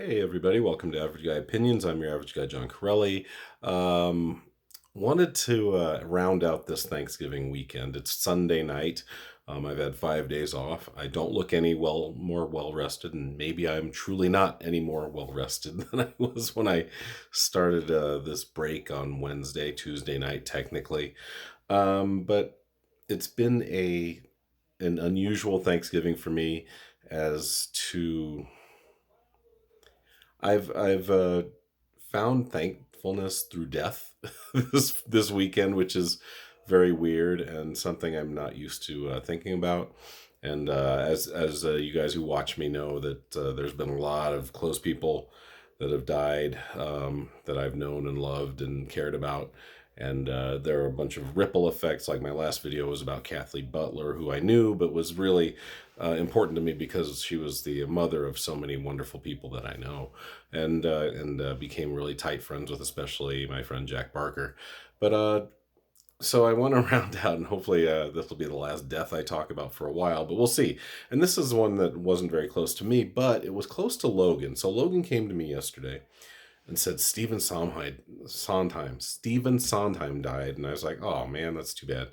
Hey everybody, welcome to Average Guy Opinions. I'm your average guy, John Corelli. Um, Wanted to round out this Thanksgiving weekend. It's Sunday night. I've had 5 days off. I don't look any more well rested, and maybe I'm truly not any more well rested than I was when I started this break on Tuesday night, technically. But it's been a an unusual Thanksgiving for me as to I've found thankfulness through death this weekend, which is very weird and something I'm not used to thinking about. And as you guys who watch me know that there's been a lot of close people that have died that I've known and loved and cared about. And there are a bunch of ripple effects. Like my last video was about Kathleen Butler, who I knew, but was really important to me because she was the mother of so many wonderful people that I know, and became really tight friends with, especially my friend Jack Barker. But so I want to round out, and hopefully this will be the last death I talk about for a while, but we'll see. And this is one that wasn't very close to me, but it was close to Logan. So Logan came to me yesterday and said Stephen Sondheim died, and I was like, oh man, that's too bad.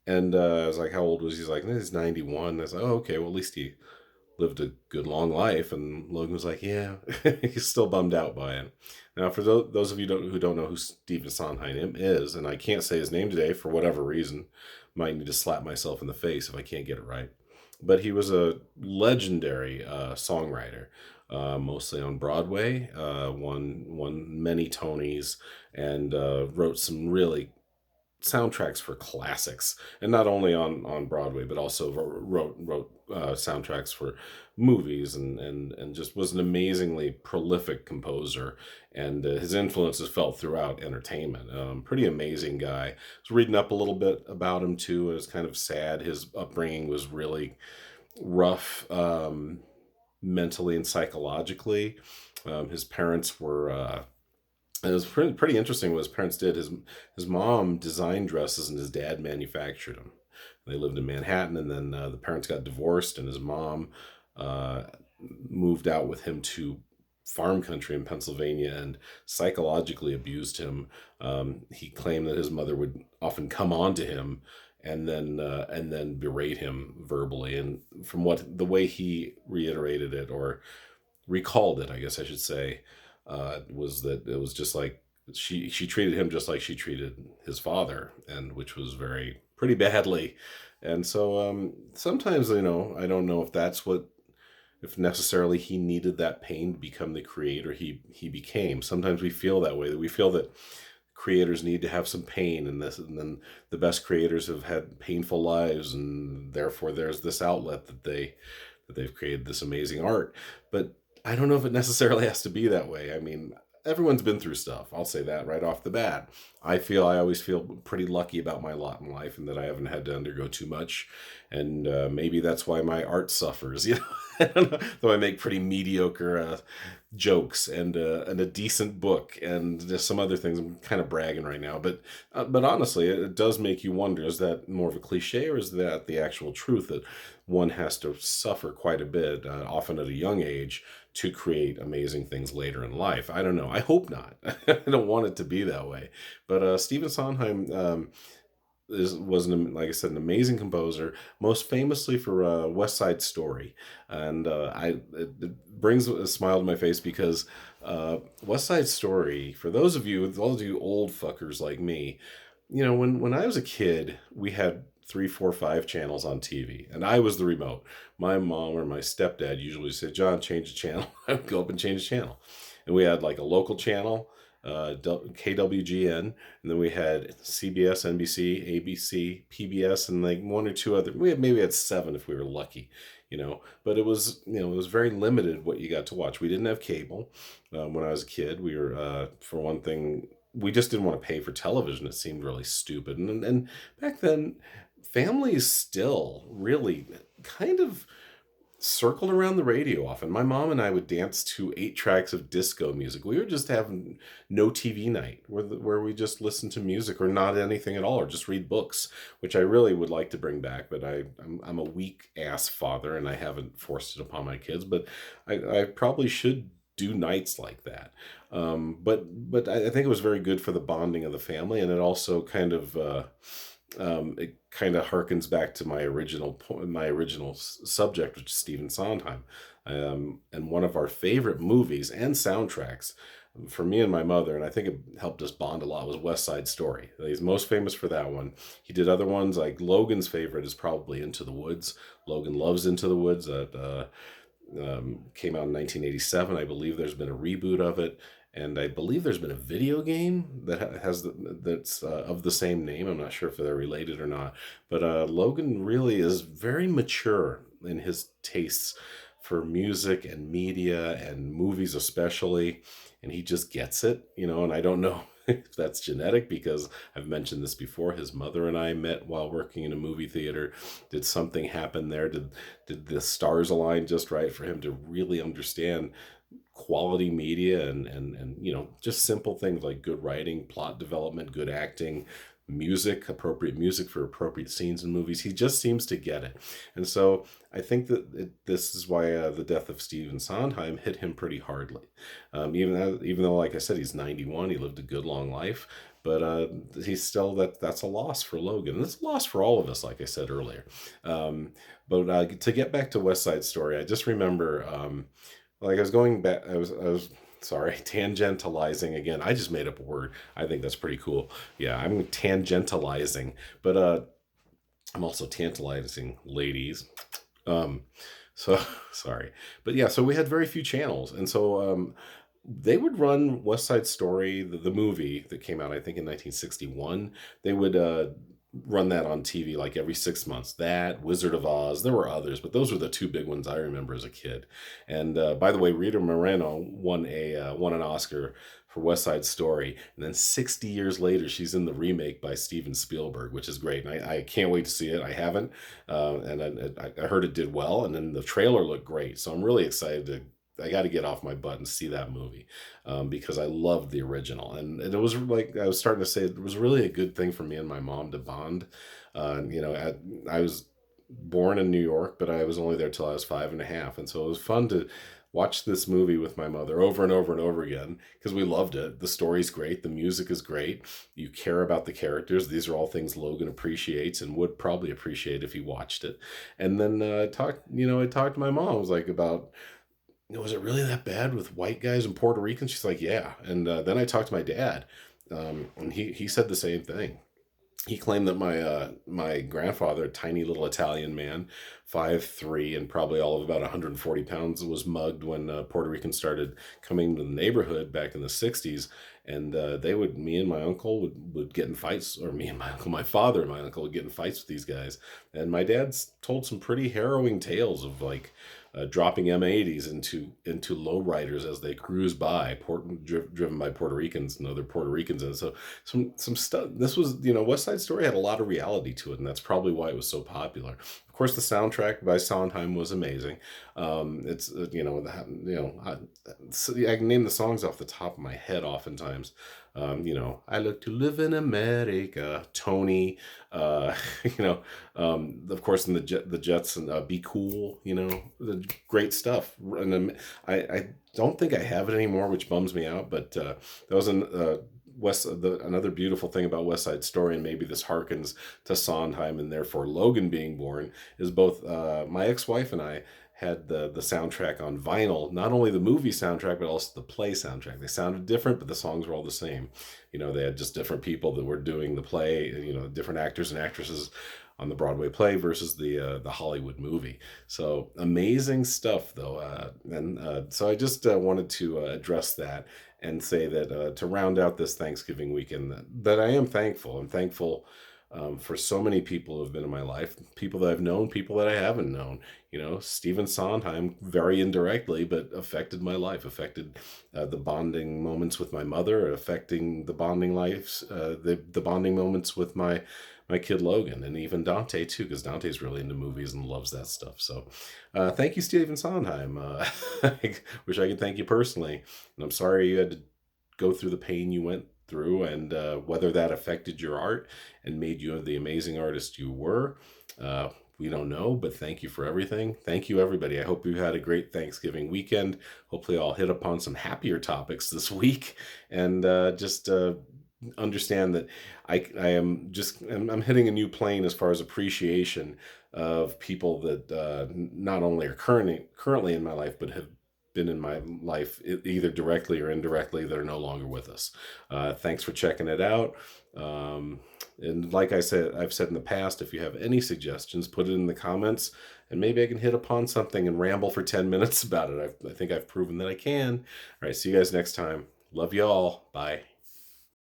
And I was like, how old was he? He's like, he's 91. I was like, oh, okay, well, at least he lived a good long life. And Logan was like, yeah, he's still bummed out by it. Now, for those of you who don't know who Stephen Sondheim is, and I can't say his name today for whatever reason, might need to slap myself in the face if I can't get it right. But he was a legendary songwriter, mostly on Broadway. Won many Tonys, and wrote some really soundtracks for classics, and not only on Broadway, but also wrote soundtracks for movies, and just was an amazingly prolific composer. And his influences felt throughout entertainment. Pretty amazing guy. I was reading up a little bit about him too. It was kind of sad. His upbringing was really rough, mentally and psychologically. His parents were and it was pretty interesting what his parents did. His mom designed dresses and his dad manufactured them. They lived in Manhattan, and then the parents got divorced, and his mom uh, moved out with him to farm country in Pennsylvania and psychologically abused him. He claimed that his mother would often come on to him and then berate him verbally. And from what the way he reiterated it, or recalled it, I guess I should say, was that it was just like she treated him just like she treated his father, and which was very pretty badly. And so sometimes, I don't know if that's what, if necessarily he needed that pain to become the creator he became. Sometimes we feel that way, that we feel that creators need to have some pain, and this, and then the best creators have had painful lives, and therefore there's this outlet that they've created this amazing art. But I don't know if it necessarily has to be that way. I mean, everyone's been through stuff. I'll say that right off the bat. I always feel pretty lucky about my lot in life, and that I haven't had to undergo too much. And maybe that's why my art suffers. I don't know. Though I make pretty mediocre jokes, and a decent book, and just some other things. I'm kind of bragging right now, but honestly, it does make you wonder: is that more of a cliche, or is that the actual truth, that one has to suffer quite a bit, often at a young age, to create amazing things later in life? I don't know. I hope not. I don't want it to be that way. But Stephen Sondheim like I said, an amazing composer, most famously for West Side Story. And it brings a smile to my face because West Side Story, for all of you old fuckers like me, when I was a kid, we had three, four, five channels on TV, and I was the remote. My mom or my stepdad usually said, "John, change the channel." I would go up and change the channel, and we had like a local channel, KWGN, and then we had CBS, NBC, ABC, PBS, and like one or two other. Maybe had seven if we were lucky, But it was very limited what you got to watch. We didn't have cable when I was a kid. We were, for one thing, we just didn't want to pay for television. It seemed really stupid, and back then, families still really kind of circled around the radio often. My mom and I would dance to 8 tracks of disco music. We were just having no TV night where we just listen to music, or not anything at all, or just read books, which I really would like to bring back. But I'm a weak ass father, and I haven't forced it upon my kids. But I probably should do nights like that. But I think it was very good for the bonding of the family, and it also kind of it kind of harkens back to my original point, my original subject, which is Stephen Sondheim, and one of our favorite movies and soundtracks for me and my mother, and I think it helped us bond a lot, was West Side Story. He's most famous for that one. He did other ones like Logan's favorite is probably Into the Woods. Logan loves Into the Woods. That came out in 1987. I believe there's been a reboot of it, and I believe there's been a video game that that's of the same name. I'm not sure if they're related or not, but Logan really is very mature in his tastes for music and media and movies, especially, and he just gets it, And I don't know if that's genetic because I've mentioned this before. His mother and I met while working in a movie theater. Did something happen there? Did the stars align just right for him to really understand quality media and just simple things like good writing, plot development, good acting, music, appropriate music for appropriate scenes in movies. He just seems to get it. And so I think that this is why the death of Stephen Sondheim hit him pretty hardly. Even though, like I said, he's 91, he lived a good long life, but he's still that's a loss for Logan. And it's a loss for all of us, like I said earlier. But to get back to West Side Story, I just remember like I was going back, I was sorry, tangentializing again. I just made up a word. I think that's pretty cool. Yeah, I'm tangentializing, but I'm also tantalizing ladies. Um, so sorry, but yeah, so we had very few channels, and so they would run West Side Story, the movie that came out, I think, in 1961. They would run that on TV like every 6 months. That, Wizard of Oz, there were others, but those were the two big ones I remember as a kid. And by the way, Rita Moreno won an Oscar for West Side Story, and then 60 years later, she's in the remake by Steven Spielberg, which is great. And I can't wait to see it. I haven't, and I heard it did well, and then the trailer looked great. So I'm really excited to. I got to get off my butt and see that movie because I loved the original, and it was like I was starting to say, it was really a good thing for me and my mom to bond. I was born in New York, but I was only there till I was 5.5, and so it was fun to watch this movie with my mother over and over and over again because we loved it. The story's great, the music is great. You care about the characters. These are all things Logan appreciates and would probably appreciate if he watched it. And then I talked to my mom. I was like about was it really that bad with white guys and Puerto Ricans? She's like, yeah. And then I talked to my dad, and he said the same thing. He claimed that my grandfather, a tiny little Italian man, 5'3", and probably all of about 140 pounds, was mugged when Puerto Ricans started coming to the neighborhood back in the 60s. And me and my uncle would get in fights, or me and my uncle, my father and my uncle would get in fights with these guys. And my dad's told some pretty harrowing tales of like dropping M80s into lowriders as they cruise by, driven by Puerto Ricans and other Puerto Ricans. And so some stuff. This was, West Side Story had a lot of reality to it, and that's probably why it was so popular. Of course, the soundtrack by Sondheim was amazing. It's I can name the songs off the top of my head oftentimes. I look to live in America, Tony. Uh, of course, in the Jets and Be Cool. The great stuff. And I don't think I have it anymore, which bums me out. But that was another beautiful thing about West Side Story, and maybe this harkens to Sondheim and therefore Logan being born, is both my ex-wife and I had the soundtrack on vinyl, not only the movie soundtrack, but also the play soundtrack. They sounded different, but the songs were all the same. They had just different people that were doing the play, different actors and actresses on the Broadway play versus the Hollywood movie. So amazing stuff, though. So I just wanted to address that and say that to round out this Thanksgiving weekend, that I am thankful. I'm thankful for so many people who have been in my life, people that I've known, people that I haven't known. Stephen Sondheim, very indirectly, but affected my life, affected the bonding moments with my mother, affecting the bonding the bonding moments with my kid Logan, and even Dante too, because Dante's really into movies and loves that stuff. So thank you, Stephen Sondheim. I wish I could thank you personally, and I'm sorry you had to go through the pain you went through, and whether that affected your art and made you the amazing artist you were. we don't know, but thank you for everything. Thank you, everybody. I hope you had a great Thanksgiving weekend. Hopefully, I'll hit upon some happier topics this week, and just understand that I am just I'm hitting a new plane as far as appreciation of people that not only are currently in my life, but have been in my life either directly or indirectly that are no longer with us. Thanks for checking it out. Um, and like I've said in the past, if you have any suggestions, put it in the comments, and maybe I can hit upon something and ramble for 10 minutes about it. I think I've proven that I can. All right, see you guys next time. Love you all. Bye.